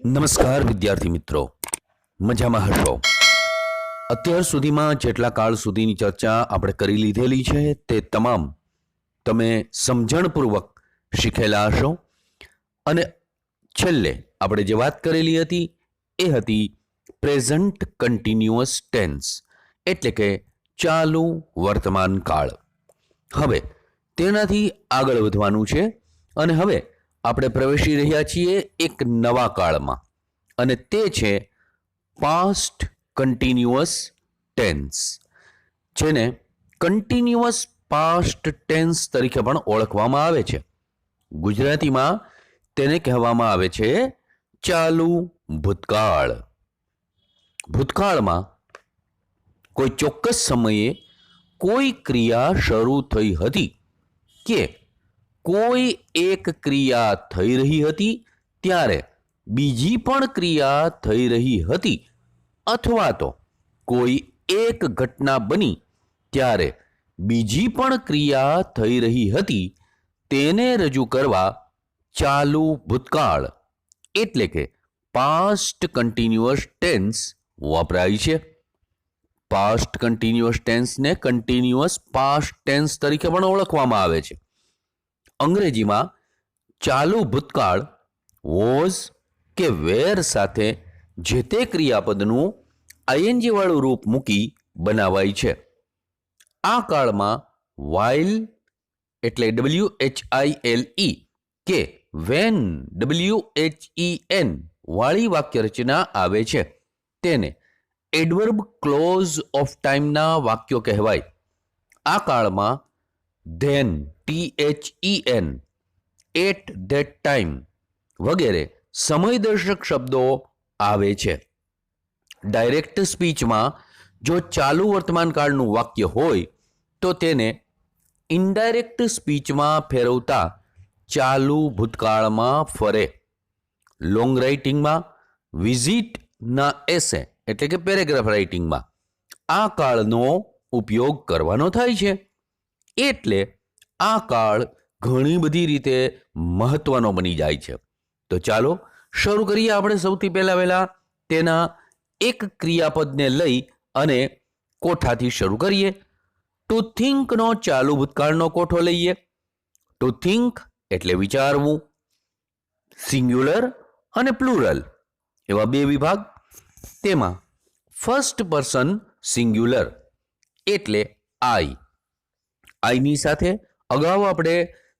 નમસ્કાર વિદ્યાર્થી મિત્રો, મજામાં હશો? અત્યાર સુધીમાં જેટલા કાળ સુધીની ચર્ચા આપણે કરી લીધેલી છે તે તમામ તમે સમજણપૂર્વક શીખેલા હશો. અને છેલ્લે આપણે જે વાત કરેલી હતી એ હતી પ્રેઝન્ટ કન્ટિન્યુઅસ ટેન્સ, એટલે કે ચાલુ વર્તમાન કાળ. હવે તેનાથી આગળ વધવાનું છે અને હવે આપણે પ્રવેશી રહ્યા છીએ એક નવા કાળમાં, અને તે છે પાસ્ટ કન્ટિન્યુઅસ ટેન્સ, જેને કન્ટિન્યુઅસ પાસ્ટ ટેન્સ તરીકે પણ ઓળખવામાં આવે છે. ગુજરાતીમાં તેને કહેવામાં આવે છે ચાલુ ભૂતકાળ. ભૂતકાળમાં કોઈ ચોક્કસ સમયે કોઈ ક્રિયા શરૂ થઈ હતી કે કોઈ એક ક્રિયા થઈ રહી હતી ત્યારે બીજી પણ ક્રિયા થઈ રહી હતી, અથવા તો કોઈ એક ઘટના બની ત્યારે બીજી પણ ક્રિયા થઈ રહી હતી, તેને રજૂ કરવા ચાલુ ભૂતકાળ એટલે કે પાસ્ટ કન્ટિન્યુઅસ ટેન્સ વપરાય છે. પાસ્ટ કન્ટિન્યુઅસ ટેન્સને કન્ટિન્યુઅસ પાસ્ટ ટેન્સ તરીકે પણ ઓળખવામાં આવે છે. અંગ્રેજીમાં ચાલુ ભૂતકાળ વોઝ કે વેર સાથે જે તે ક્રિયાપદનું આઈએનજી વાળું રૂપ મૂકી બનાવાય છે. આ કાળમાં વાઇલ એટલે WHILE કે વેન WHEN વાળી વાક્ય રચના આવે છે. તેને એડવર્બ ક્લોઝ ઓફ ટાઈમના વાક્યો કહેવાય. આ કાળમાં then THEN at that time વગેરે સમયદર્શક શબ્દો આવે છે. ડાયરેક્ટ સ્પીચમાં જો ચાલુ વર્તમાન કાળનું વાક્ય હોય તો તેને ઇનડાયરેક્ટ સ્પીચમાં ફેરવતા ચાલુ ભૂતકાળમાં ફરે. લોંગ રાઇટિંગમાં વિઝિટના એસે એટલે કે પેરેગ્રાફ રાઇટિંગમાં આ કાળનો ઉપયોગ કરવાનો થાય છે. એટલે આ કાળ ઘણી બધી રીતે મહત્વનો બની જાય છે. તો ચાલો શરૂ કરીએ. આપણે સૌથી પહેલા તેના એક ક્રિયાપદને લઈ અને કોઠાથી શરૂ કરીએ. ટુ થિંકનો ચાલુ ભૂતકાળનો કોઠો લઈએ. ટુ થિંક એટલે વિચારવું. સિંગ્યુલર અને પ્લુરલ એવા બે વિભાગ. તેમાં ફર્સ્ટ પર્સન સિંગ્યુલર એટલે આઈ. આઈની સાથે અગાઉ આપણે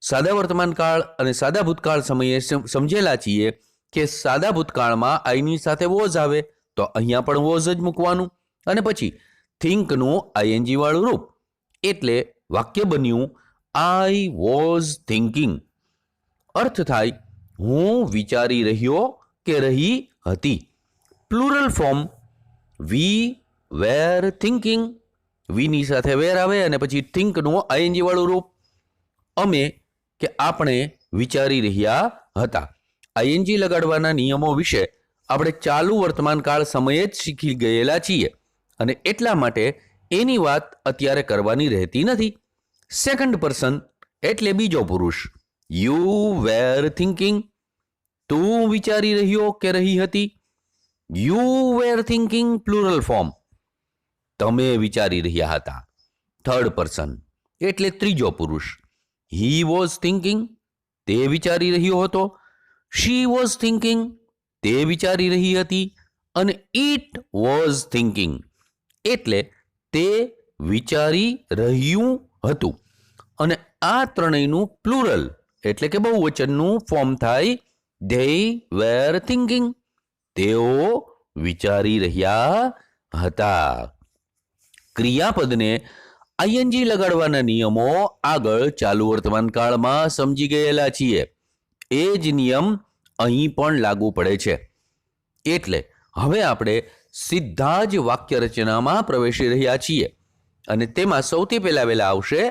સાદા વર્તમાન કાળ અને સાદા ભૂતકાળ સમયે સમજેલા છીએ કે સાદા ભૂતકાળમાં આઈની સાથે વોઝ આવે, તો અહીંયા પણ વોઝ જ મૂકવાનું, અને પછી થિંકનું આઈએનજી વાળું રૂપ એટલે વાક્ય બન્યું આઈ વોઝ થિંકિંગ. અર્થ થાય હું વિચારી રહ્યો કે રહી હતી. પ્લુરલ ફોર્મ વી વેર થિંકિંગ. વીની સાથે વેર આવે અને પછી થિંકનું આઈએનજી વાળું રૂપ અમે કે આપણે વિચારી રહ્યા હતા. આઈએનજી લગાડવાના નિયમો વિશે આપણે ચાલુ વર્તમાન કાળ સમયે જ શીખી ગયેલા છીએ, અને એટલા માટે એની વાત અત્યારે કરવાની રહેતી નથી. સેકન્ડ પર્સન એટલે બીજો પુરુષ. You were thinking. તું વિચારી રહ્યો કે રહી હતી. You were thinking plural form. તમે વિચારી રહ્યા હતા. થર્ડ પર્સન એટલે ત્રીજો પુરુષ. He was thinking. તે વિચારી રહ્યો હતો. She was thinking. તે વિચારી રહી હતી. અને ઇટ વોઝ થિંકિંગ એટલે તે વિચારી રહ્યું હતું. અને આ ત્રણેયનું પ્લુરલ એટલે કે બહુવચનનું ફોર્મ થાય ધે વેર થિંકિંગ. તેઓ વિચારી રહ્યા હતા. ક્રિયાપદને આઈએનજી લગાડવાના નિયમો આગળ ચાલુ વર્તમાન કાળમાં સમજી ગયેલા છીએ. એ જ નિયમ અહીં પણ લાગુ પડે છે. એટલે હવે આપણે સીધા જ વાક્ય રચનામાં પ્રવેશી રહ્યા છીએ, અને તેમાં સૌથી પહેલા આવશે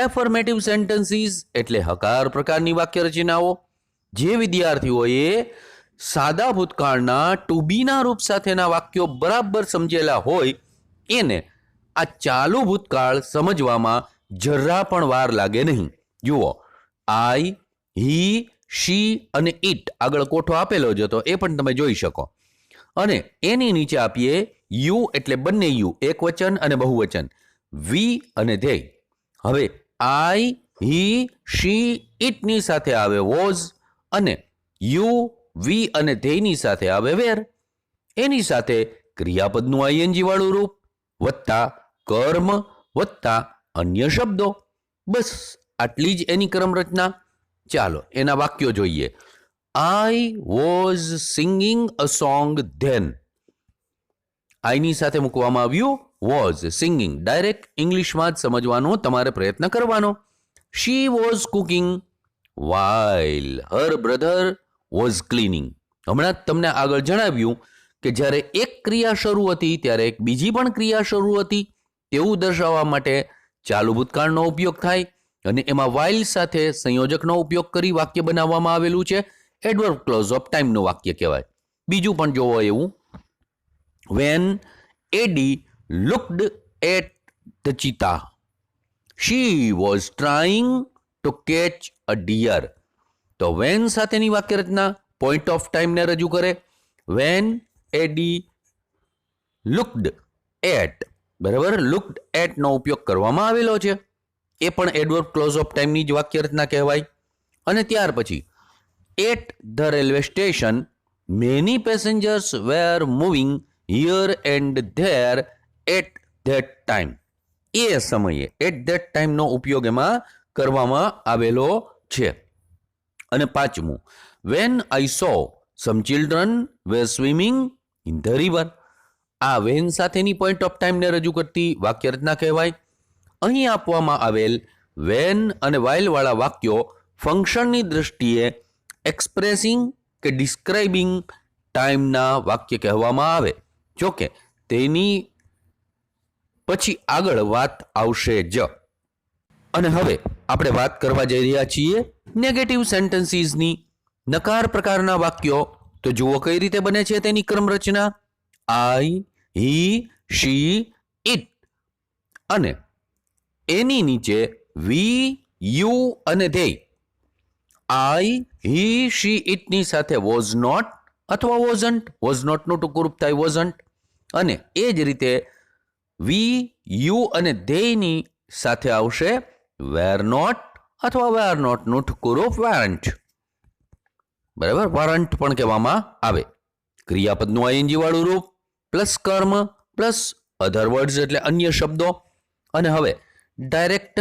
એફર્મેટિવ સેન્ટેન્સીસ એટલે હકાર પ્રકારની વાક્ય રચનાઓ. જે વિદ્યાર્થીઓએ સાદા ભૂતકાળના ટુ બીના રૂપ સાથેના વાક્યો બરાબર સમજેલા હોય એને આ ચાલુ ભૂતકાળ સમજવામાં જરા પણ વાર લાગે નહીં. જુઓ, આઈ, હી શી અને ઇટ આગળ કોઠો આપેલો જ હતો, એ પણ તમે જોઈ શકો. અને એની નીચે આપીએ યુ એટલે બંને યુ, એક વચન અને બહુવચન, વી અને ધે. હવે આઈ, હી, શી, ઇટની સાથે આવે વોઝ, અને યુ, વી અને ધેની સાથે આવે વેર. એની સાથે ક્રિયાપદનું આઈએનજી વાળું રૂપ વત્તા કર્મ વત્તા અન્ય શબ્દો. બસ આટલી જ એની ક્રમ રચના. ચાલો એના વાક્યો જોઈએ. I was singing a song then. આઈની સાથે મૂકવામાં આવ્યું વોઝ, સિંગિંગ. ડાયરેક્ટ ઇંગ્લિશમાં જ સમજવાનો તમારે પ્રયત્ન કરવાનો. She was cooking while her brother was cleaning. હમણાં જ તમને આગળ જણાવ્યું કે જ્યારે એક ક્રિયા શરૂ હતી ત્યારે એક બીજી પણ ક્રિયા શરૂ હતી, તેવું દર્શાવવા માટે ચાલુ ભૂતકાળનો ઉપયોગ થાય, અને એમાં વાઇલ સાથે સંયોજકનો ઉપયોગ કરી વાક્ય બનાવવામાં આવેલું છે. એડવર્બ ક્લોઝ ઓફ ટાઈમનું વાક્ય કહેવાય. બીજું પણ જોવો એવું. When Eddie looked at the cheetah, she was trying to catch a deer. તો વેન સાથેની વાક્ય રચના પોઈન્ટ ઓફ ટાઈમને રજૂ કરે. વેન એડી લુકડ એટ, બરાબર, લુકડ એટ નો ઉપયોગ કરવામાં આવેલો છે, એ પણ એડવર્બ ક્લોઝ ઓફ ટાઈમની જ વાક્ય રચના કહેવાય. અને ત્યાર પછી at the railway station many passengers were moving here and there at that time. એ સમયે એટ ધેટ ટાઈમનો ઉપયોગ એમાં કરવામાં આવેલો છે. અને પાંચમું, when I saw some children were swimming in the river. આ વેન સાથેની પોઈન્ટ ઓફ ટાઈમને રજૂ કરતી વાક્ય રચના કહેવાય. અહીં આપવામાં આવેલ વેન અને વાઇલ વાળા વાક્યો ફંક્શનની દ્રષ્ટિએ એક્સપ્રેસિંગ કે ડિસ્ક્રાઇબિંગ ટાઈમના વાક્ય કહેવામાં આવે. જોકે તેની પછી આગળ વાત આવશે જ. અને હવે આપણે વાત કરવા જઈ રહ્યા છીએ નેગેટિવ સેન્ટેન્સીસની. નકાર પ્રકારના વાક્યો તો જુઓ કઈ રીતે બને છે તેની ક્રમ રચના. આઈ, હી, શી, ઇટ, અને એની નીચે વી, યુ અને ધે. આઈ, હી, શી, ઇટની સાથે વોઝ નોટ અથવા વોઝન્ટ. વોઝ નોટનું ટૂંકું રૂપ થાય વોઝન્ટ. અને એ જ રીતે વી, યુ અને ધેની સાથે આવશે વેર નોટ અથવા વેર નોટનું ટૂંકું રૂપ વેરન્ટ. બરાબર, વરન્ટ પણ કહેવામાં આવે. ક્રિયાપદનું આઈએનજી વાળું રૂપ પ્લસ કર્મ પ્લસ અધર વર્ડ્સ એટલે અન્ય શબ્દો. અને હવે ડાયરેક્ટ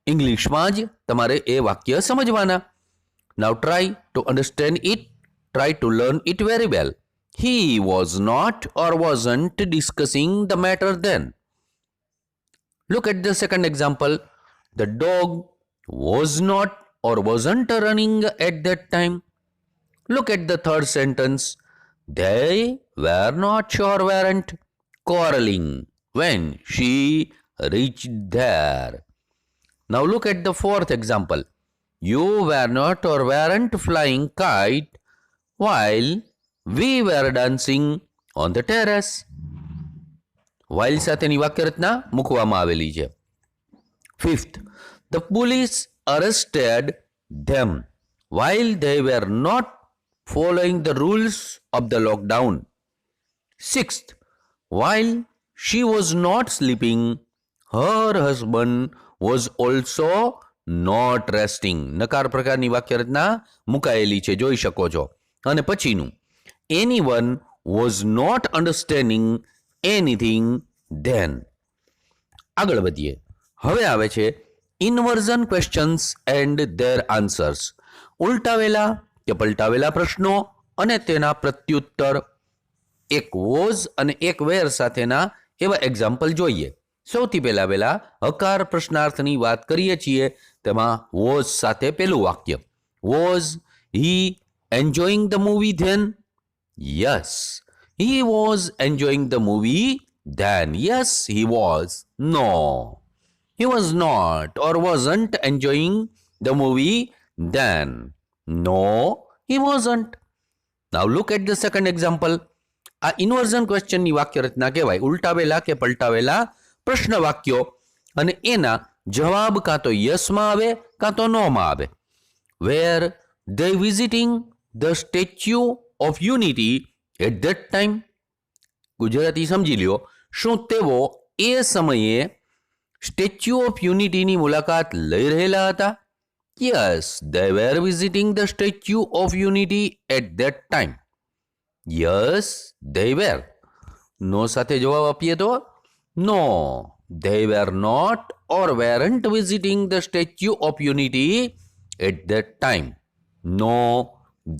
ઇંગ્લિશમાં જ તમારે એ વાક્ય સમજવાના. Now try to understand it, try to learn it very well. He was not or wasn't discussing the matter then. Look at the second example. The dog was not or wasn't running at that time. Look at the third sentence. They were not or weren't quarreling when she reached there. Now look at the fourth example. You were not or weren't flying kite while we were dancing on the terrace. While સાથેની વાક્ય રચના મૂકવામાં આવેલી છે. Fifth, the police arrested them while they were not following the rules of the lockdown. Sixth, while she was not sleeping, her husband was also not resting. નકાર પ્રકારની વાક્ય રચના મુકાયેલી છે, જોઈ શકો છો. અને પછીનું, anyone was not understanding anything then. આગળ વધીએ. હવે આવે છે inversion questions and their answers. ઉલટાવેલા કે પલટાવેલા પ્રશ્નો અને તેના પ્રત્યુત્તર. એક વોઝ અને એક વેર સાથેના એવા એક્ઝામ્પલ જોઈએ. સૌથી પહેલા હકાર પ્રશ્નાર્થની વાત કરીએ છીએ, તેમાં વોઝ સાથે પેલું વાક્ય. Was he enjoying the movie then? Yes, he was enjoying the movie then. Yes, he was. No, he was not or wasn't enjoying the movie then. No, he wasn't. Now look at the second example. આ inversion ક્વેશ્ચનની વાક્ય રચના કહેવાય. ઉલટાવેલા કે પલટાવેલા પ્રશ્ન વાક્યો અને એના જવાબ કાં તો યસમાં આવે કાં તો નોમાં આવે. વેર they visiting the Statue of Unity at that time? Gujarati સમજી લ્યો. શું તેઓ એ સમયે સ્ટેચ્યુ ઓફ યુનિટીની મુલાકાત લઈ રહેલા હતા? Yes, they were visiting the Statue of Unity at that time. Yes, they were. No સાથે જવાબ આપીએ તો no, they were not or weren't visiting the Statue of Unity at that time. No,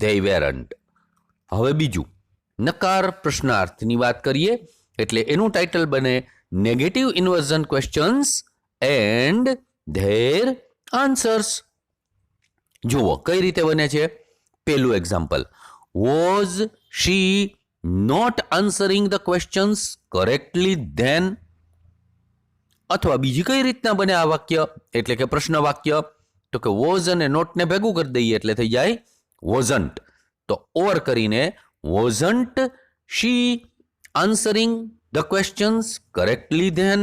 they weren't. હવે બીજું નકાર પ્રશ્નાર્થની વાત કરીએ એટલે એનું ટાઇટલ બને negative inversion questions and their answers. જુઓ કઈ રીતે બને છે. પહેલું example, was she not answering the questions correctly then? અથવા બીજી કઈ રીતના બને આ વાક્ય એટલે કે પ્રશ્ન વાક્ય? તો કે વોઝ અને નોટને ભેગું કરી દઈએ એટલે થઈ જાય વોઝન્ટ. તો ઓર કરીને wasn't she answering the questions correctly then?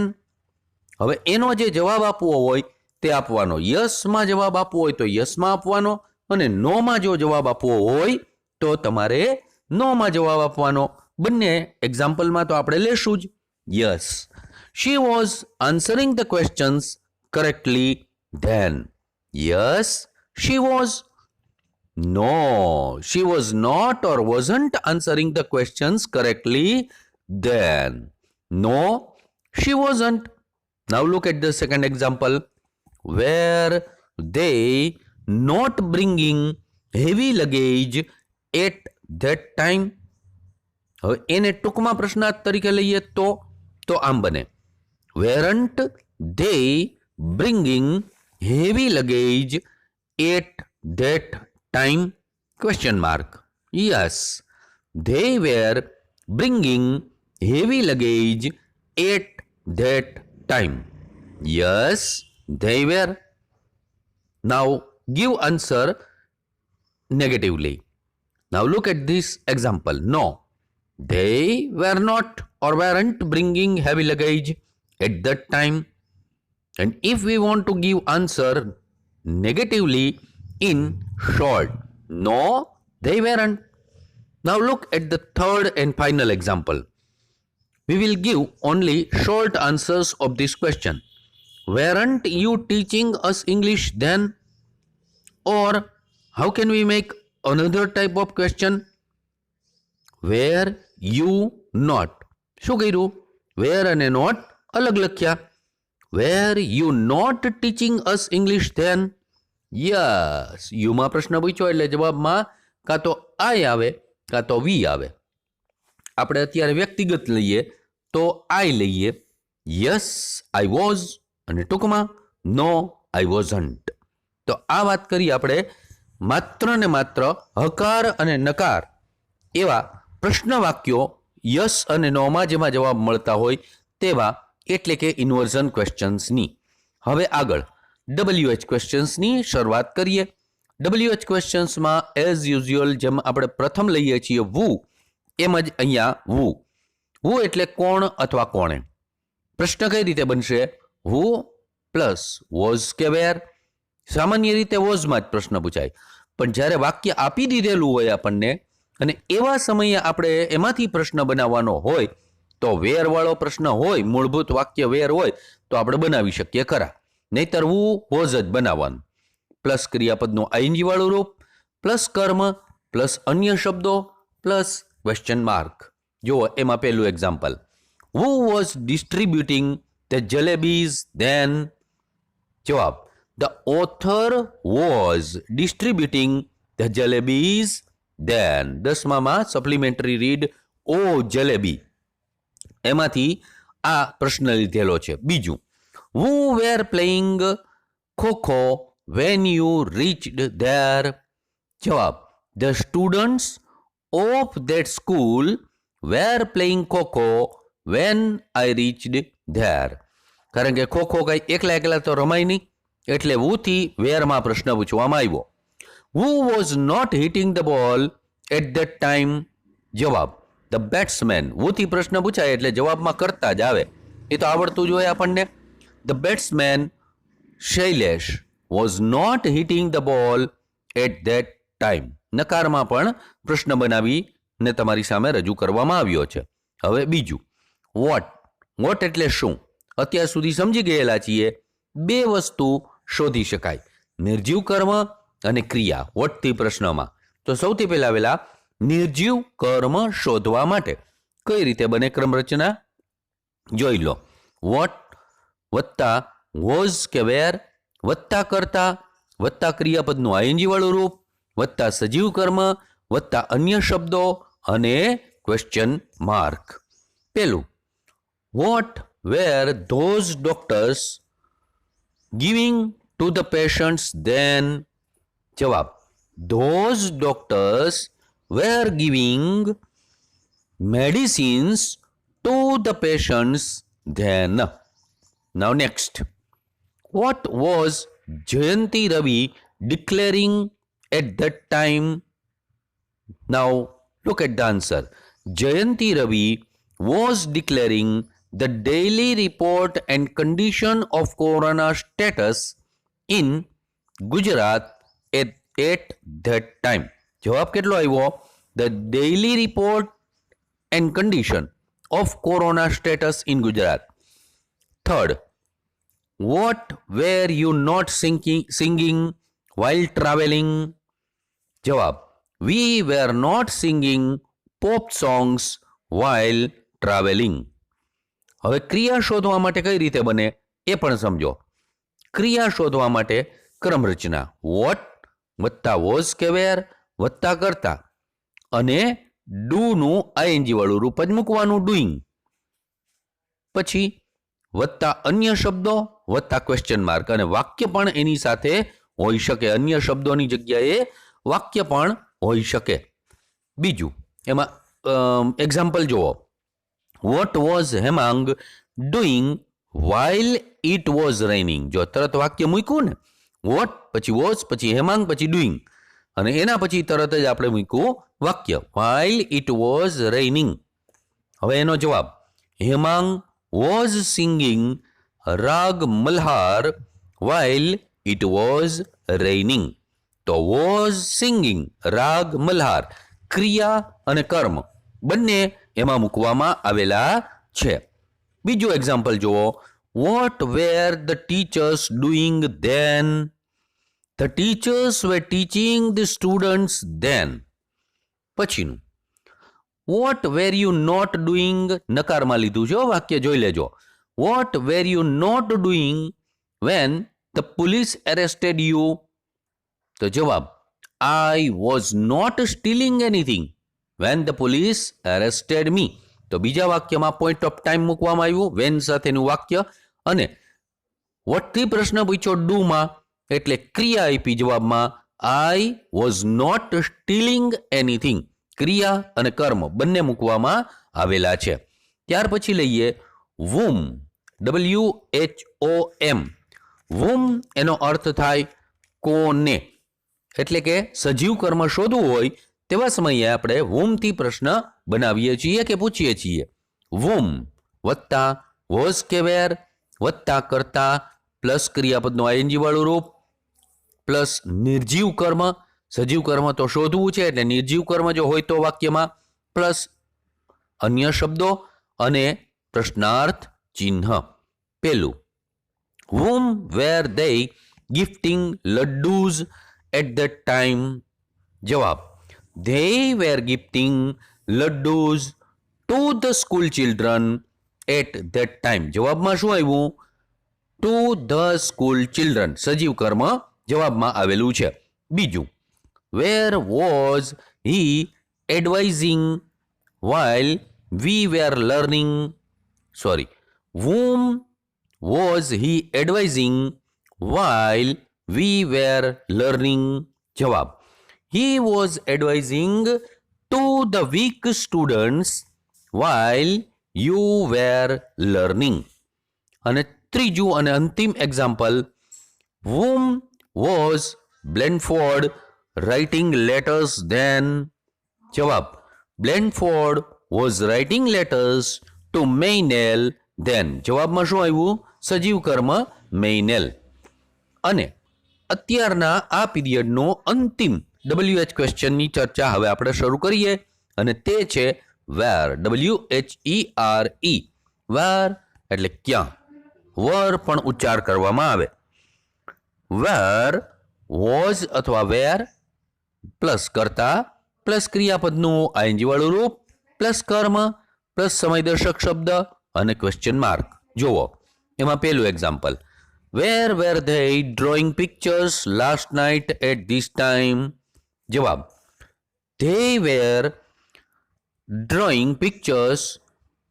હવે એનો જે જવાબ આપવો હોય તે આપવાનો. યસમાં જવાબ આપવો હોય તો યસમાં આપવાનો અને નોમાં જો જવાબ આપવો હોય તો તમારે નોમાં જવાબ આપવાનો. બંને એક્ઝામ્પલમાં તો આપણે લેશું જ. Yes, she was answering the questions correctly then. Yes, she was. No, she was not or wasn't answering the questions correctly then. No, she wasn't. Now look at the second example. Were they not bringing heavy luggage at that time? હવે એને ટૂંકમાં પ્રશ્નાર્થ તરીકે લઈએ તો આમ બને, weren't they bringing heavy luggage at that time? Question mark. Yes, they were bringing heavy luggage at that time. Yes, they were. Now give answer negatively. Now look at this example. No, they were not or weren't bringing heavy luggage at that time. And if we want to give answer negatively in short, no, they weren't. Now look at the third and final example. We will give only short answers of this question. Weren't you teaching us English then? Or how can we make another type of question? Were you not? શું કર્યું? Were અને not અલગ લખ્યા. Were you not teaching us English then? Yes, યુમાં પ્રશ્ન પૂછ્યો એટલે જવાબમાં કાં તો I આવે કાં તો we આવે. આપણે અત્યારે વ્યક્તિગત લઈએ તો I લઈએ. Yes, I was અને ટૂંકમાં no, I wasn't. તો આ વાત કરી આપણે માત્ર ને માત્ર હકાર અને નકાર એવા પ્રશ્ન વાક્યો યસ અને નોમાં જેમાં જવાબ મળતા હોય તેવા એટલે કે ઇન્વર્ઝન ક્વેશ્ચન્સની. હવે આગળ WH ક્વેશ્ચન્સની શરૂઆત કરીએ. WH ક્વેશ્ચન્સમાં એઝ યુઝ્યુઅલ જેમ આપણે પ્રથમ લઈએ છીએ વુ, એમ જ અહીંયા વુ. વુ એટલે કોણ અથવા કોણે. પ્રશ્ન કઈ રીતે બનશે? વુ પ્લસ વોઝ કે વેર. સામાન્ય રીતે વોઝમાં જ પ્રશ્ન પૂછાય, પણ જ્યારે વાક્ય આપી દીધેલું હોય આપણને અને એવા સમયે આપણે એમાંથી પ્રશ્ન બનાવવાનો હોય તો વેર વાળો પ્રશ્ન હોય, મૂળભૂત વાક્ય વેર હોય તો આપણે બનાવી શકીએ ખરા. નહીતર વુ વોઝ જ બનાવવાનું. પ્લસ ક્રિયાપદનું આઈએનજી વાળું રૂપ, પ્લસ કર્મ, પ્લસ અન્ય શબ્દો, પ્લસ ક્વેશ્ચન માર્ક. જુઓ એમાં પહેલું example, who was distributing the jalebis then? જવાબ, the author was distributing the jalebis then. 10માં સપ્લિમેન્ટરી રીડ ઓ જલેબી એમાંથી આ પ્રશ્ન લીધેલો છે. બીજું, who were playing kho kho when you reached there? જવાબ, the students of that school were playing kho kho when I reached there. કારણ કે ખોખો કઈ એકલા એકલા તો રમાય નહીં એટલે વુથી વેરમાં પ્રશ્ન પૂછવામાં આવ્યો. Who was not hitting the ball at that time? જવાબ, the batsman. વુથી પ્રશ્ન પૂછાય એટલે જવાબમાં કરતા જ આવે, એ તો આવડતું જ હોય આપણને. The batsman Shailesh was not hitting the ball at that time. નકારમાં પણ પ્રશ્ન બનાવીને તમારી સામે રજૂ કરવામાં આવ્યો છે. હવે બીજું, વોટ એટલે શું? અત્યાર સુધી સમજી ગયેલા છીએ. બે વસ્તુ શોધી શકાય, નિર્જીવ કર્મ અને ક્રિયા વોટથી પ્રશ્નમાં. તો સૌથી પહેલા નિર્જીવ કર્મ શોધવા માટે કઈ રીતે બને ક્રમરચના જોઈ લો. વોટ વત્તા વોઝ કે વેર વત્તા કરતા વત્તા ક્રિયાપદનું આઈએનજી વાળું રૂપ વત્તા સજીવ કર્મ વત્તા અન્ય શબ્દો અને ક્વેશ્ચન માર્ક. પેલું, what were those doctors giving to the patients then? જવાબ, those doctors were giving medicines to the patients then. Now next, what was Jayanti Ravi declaring at that time? Now look at the answer. Jayanti Ravi was declaring the daily report and condition of corona status in Gujarat at that time. જવાબ કેટલો આવ્યો? The daily report and condition of corona status in Gujarat. Third, what were you not singing while traveling? Jawab, we were not singing pop songs while traveling. હવે ક્રિયા શોધવા માટે કઈ રીતે બને એ પણ સમજો. ક્રિયા શોધવા માટે ક્રમરચના વોટ વત્તા વોઝ કે વેર વત્તા કરતા અને ડુનું આઈએનજી વાળું રૂપ જ મૂકવાનું ડુઈંગ, પછી વત્તા અન્ય શબ્દો વત્તા ક્વેશ્ચન માર્ક, અને વાક્ય પણ એની સાથે હોઈ શકે. અન્ય શબ્દોની જગ્યાએ વાક્ય પણ હોઈ શકે. બીજું, એમાં એક્ઝામ્પલ જુઓ. What was Hemang doing while it was રેઇનિંગ. જો તરત વાક્ય મૂક્યું ને, વોટ પછી વોઝ પછી હેમાંગ પછી ડુઈંગ, અને એના પછી તરત જ આપણે મૂક્યું વાક્ય while it was raining. હવે એનો જવાબ, હેમાંગ was singing રાગ Malhar while it was raining. તો was singing રાગ મલ્હાર ક્રિયા અને કર્મ બંને એમાં મૂકવામાં આવેલા છે. બીજું એક્ઝામ્પલ જુઓ. what were the teachers doing then? The teachers were teaching the students then. પછીનું, what were you not doing નકારમાં લીધું છે વાક્ય, જોઈ લેજો. What were you not doing when the police arrested you? તો જવાબ, I was not stealing anything when the police arrested me. તો બીજા વાક્યમાં પોઈન્ટ ઓફ ટાઈમ મૂકવામાં આવ્યું વેન સાથેનું વાક્ય, અને વોટથી પ્રશ્ન પૂછ્યો ડુમાં એટલે ક્રિયા આપી જવાબમાં. I was not stealing anything ક્રિયા અને કર્મ બંને મૂકવામાં આવેલા છે. ત્યાર પછી લઈએ વૂમ, WHOM. વૂમ એનો અર્થ થાય કોને, એટલે કે સજીવ કર્મ શોધવું હોય તેવા સમયે આપણે વૂમથી પ્રશ્ન બનાવીએ છીએ કે પૂછીએ છીએ. વૂમ વત્તા વોઝ કે વેર વત્તા કરતા પ્લસ ક્રિયાપદનું આઈએનજી વાળું રૂપ પ્લસ નિર્જીવ કર્મ. સજીવ કર્મ તો શોધવું છે એટલે નિર્જીવ કર્મ જો હોય તો વાક્યમાં, પ્લસ અન્ય શબ્દો અને પ્રશ્નાર્થ ચિહ્ન. પેલું, whom were they gifting laddus at that time? જવાબ, they were gifting laddus to the school children at that time. જવાબમાં શું આવ્યું? to the school children. સજીવ કર્મ જવાબમાં આવેલું છે. બીજું, where was he advising while we were learning? Sorry, whom was he advising while we were learning? જવાબ, he was advising to the weak students while you were learning. અને ત્રીજું અને અંતિમ example, whom was Blandford writing letters then? જવાબ, Blandford was writing letters to Meynell then. જવાબમાં શું આવ્યું? સજીવ કર્મ મેઇનેલ. અને અત્યારના આ પીરિયડનો અંતિમ WH ક્વેશ્ચનની ચર્ચા હવે આપણે શરૂ કરીએ અને તે છે વેર. WHERE. વેર એટલે ક્યાં. વર પણ ઉચ્ચાર કરવામાં આવે. વેર વોઝ અથવા વેર પ્લસ કર્તા પ્લસ ક્રિયાપદનું આઈએનજી વાળું રૂપ પ્લસ કર્મ પ્લસ સમયદર્શક શબ્દ અને ક્વેશ્ચન માર્ક. જુઓ એમાં પહેલું example. Were were they drawing pictures last night at this time. જવાબ. They were drawing pictures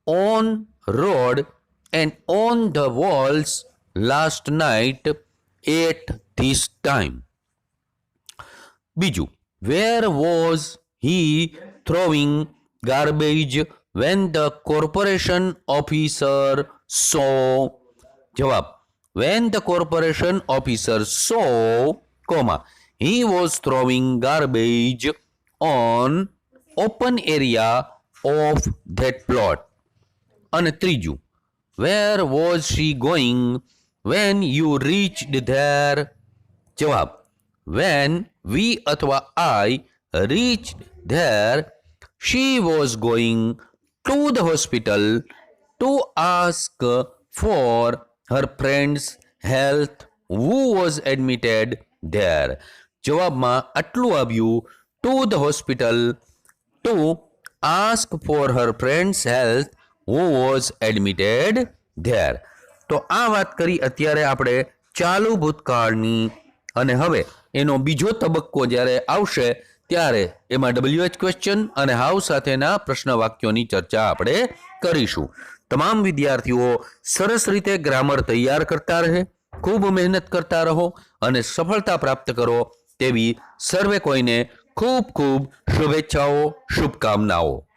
on road and on the walls last night at this time. બીજું. Were was he throwing garbage when the corporation officer saw. જવાબ. When the corporation officer saw, he was throwing garbage on open area of that plot. અને ત્રીજું. Where was she going when you reached there? જવાબ. When we અથવા I reached there, she was going to the hospital to ask for her friend's health who was admitted there. જવાબમાં આટલું આવ્યું. To the hospital to ask for her friend's health who was admitted there. તો આ વાત કરી અત્યારે આપણે ચાલુ ભૂતકાળની અને હવે એનો બીજો તબક્કો જ્યારે આવશે ત્યારે એમાં WH ક્વેશ્ચન અને હાઉ સાથેના પ્રશ્ન વાક્યોની ચર્ચા આપણે કરીશું. તમામ વિદ્યાર્થીઓ સરસ રીતે ગ્રામર તૈયાર કરતા રહે, ખૂબ મહેનત કરતા રહો અને સફળતા પ્રાપ્ત કરો તેવી સર્વે કોઈને ખૂબ ખૂબ શુભેચ્છાઓ, શુભકામનાઓ.